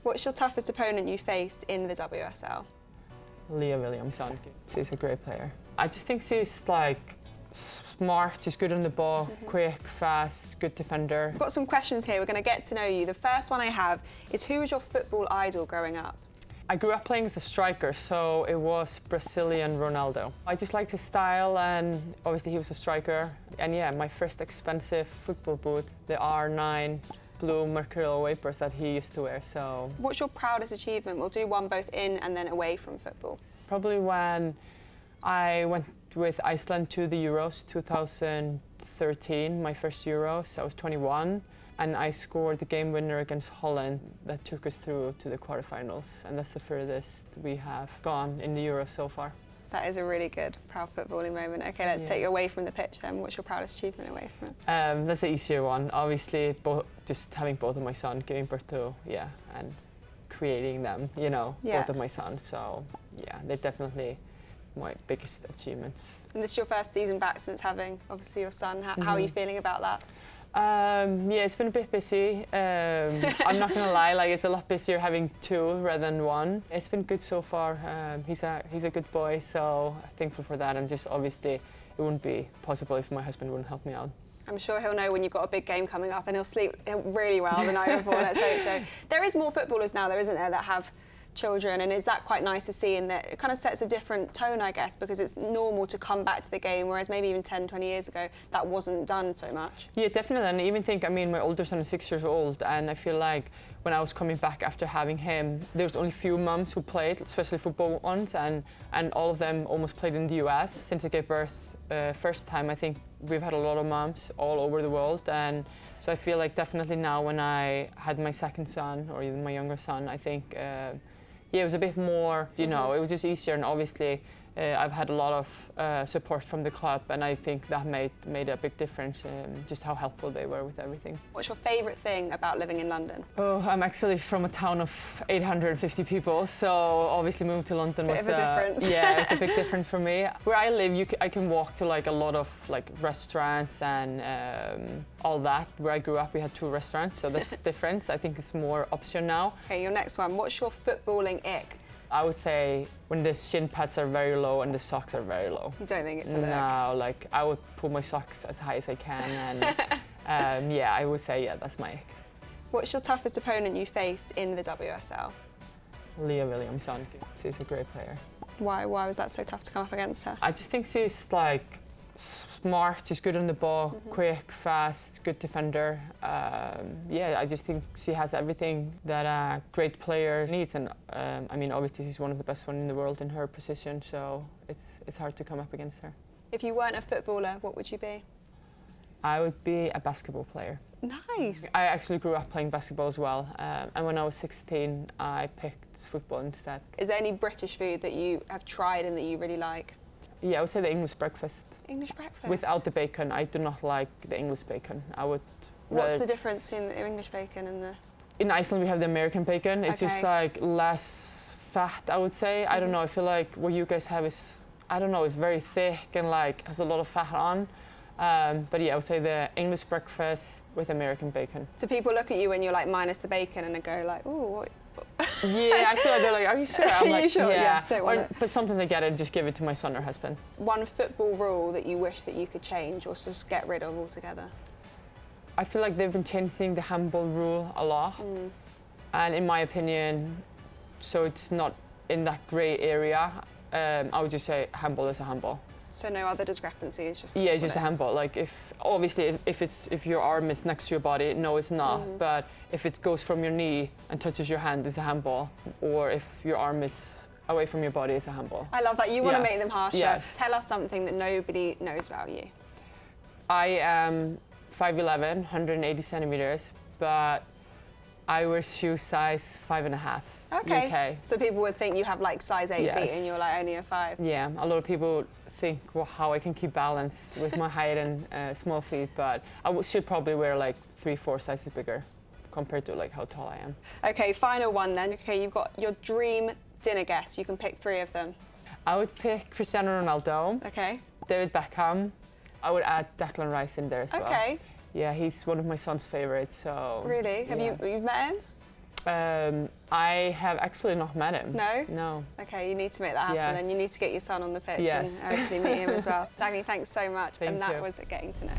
What's your toughest opponent you faced in the WSL? Leah Williamson. She's a great player. I just think she's like smart, she's good on the ball, quick, fast, good defender. I've got some questions here. We're going to get to know you. The first one I have is, who was your football idol growing up? I grew up playing as a striker, so it was Brazilian Ronaldo. I just liked his style, and obviously he was a striker. And yeah, my first expensive football boot, the R9 blue Mercurial Vapors that he used to wear. So, what's your proudest achievement? We'll do one both in and then away from football. Probably when I went with Iceland to the Euros 2013, my first Euros. I was 21, and I scored the game winner against Holland that took us through to the quarterfinals, and that's the furthest we have gone in the Euros so far. That is a really good, proud footballing moment. Okay, let's take you away from the pitch then. What's your proudest achievement away from it? That's the easier one. Obviously, just having both of my sons, giving birth to, and creating them, both of my sons. So, yeah, they're definitely my biggest achievements. And this is your first season back since having, obviously, your son. How are you feeling about that? Yeah, it's been a bit busy. I'm not gonna lie, like it's a lot busier having two rather than one. It's been good so far. He's a good boy, so thankful for that. And just obviously, it wouldn't be possible if my husband wouldn't help me out. I'm sure he'll know when you've got a big game coming up, and he'll sleep really well the night before. Let's hope so. There is more footballers now, there isn't there, that have children, and is that quite nice to see, in that it kind of sets a different tone, I guess, because it's normal to come back to the game, whereas maybe even 10, 20 years ago that wasn't done so much. Yeah, definitely. And I even think, my older son is 6 years old, and I feel like when I was coming back after having him, there was only few mums who played, especially football ones, and all of them almost played in the US. Since I gave birth first time, I think we've had a lot of moms all over the world, and so I feel like definitely now when I had my second son, or even my younger son, I think it was a bit more, it was just easier, and obviously I've had a lot of support from the club, and I think that made a big difference, just how helpful they were with everything. What's your favourite thing about living in London? Oh, I'm actually from a town of 850 people, so obviously moving to London was a difference. Yeah, it's a big difference for me. Where I live, I can walk to like a lot of like restaurants and all that. Where I grew up, we had 2 restaurants, so that's the difference. I think it's more option now. Okay, your next one. What's your footballing ick? I would say when the shin pads are very low and the socks are very low. You don't think it's a look? No, like I would pull my socks as high as I can, and yeah, I would say that's my ick. What's your toughest opponent you faced in the WSL? Leah Williamson. She's a great player. Why was that so tough to come up against her? I just think she's like smart, she's good on the ball, quick, fast, good defender. I just think she has everything that a great player needs, and obviously she's one of the best ones in the world in her position, so it's hard to come up against her. If you weren't a footballer, what would you be? I would be a basketball player. Nice. I actually grew up playing basketball as well, and when I was 16, I picked football instead. Is there any British food that you have tried and that you really like? Yeah, I would say the English breakfast. English breakfast? Without the bacon. I do not like the English bacon. What's the difference between the English bacon and the... In Iceland we have the American bacon. It's just like less fat, I would say. I don't know, I feel like what you guys have is, it's very thick and like has a lot of fat on. But yeah, I would say the English breakfast with American bacon. Do people look at you when you're like minus the bacon and they go like, ooh, what? Yeah, I feel like they're like, are you sure? I'm like, you sure? Yeah, don't want it. But sometimes I get it and just give it to my son or husband. One football rule that you wish that you could change or just get rid of altogether? I feel like they've been changing the handball rule a lot. And in my opinion, so it's not in that grey area, I would just say handball is a handball. So no other discrepancies, just it's just a handball. Like if your arm is next to your body, no, it's not. But if it goes from your knee and touches your hand, it's a handball. Or if your arm is away from your body, it's a handball. I love that. You want to make them harsher. Yes. Tell us something that nobody knows about you. I am 5'11", 180 centimeters, but I wear shoe size 5.5. Okay. UK. So people would think you have like size 8 feet and you're like only a 5. Yeah, a lot of people think how I can keep balanced with my height and small feet, but I should probably wear like 3-4 sizes bigger compared to like how tall I am. Okay, final one then. Okay, you've got your dream dinner guest. You can pick 3 of them. I would pick Cristiano Ronaldo. Okay. David Beckham. I would add Declan Rice in there as well. Okay. Yeah, he's one of my son's favorites. So. Really? Have you met him? I have actually not met him. No? No. Okay, you need to make that happen, Yes. and you need to get your son on the pitch Yes. and hopefully meet him as well. Dagny, thanks so much. Thank and that you. was Getting to Know.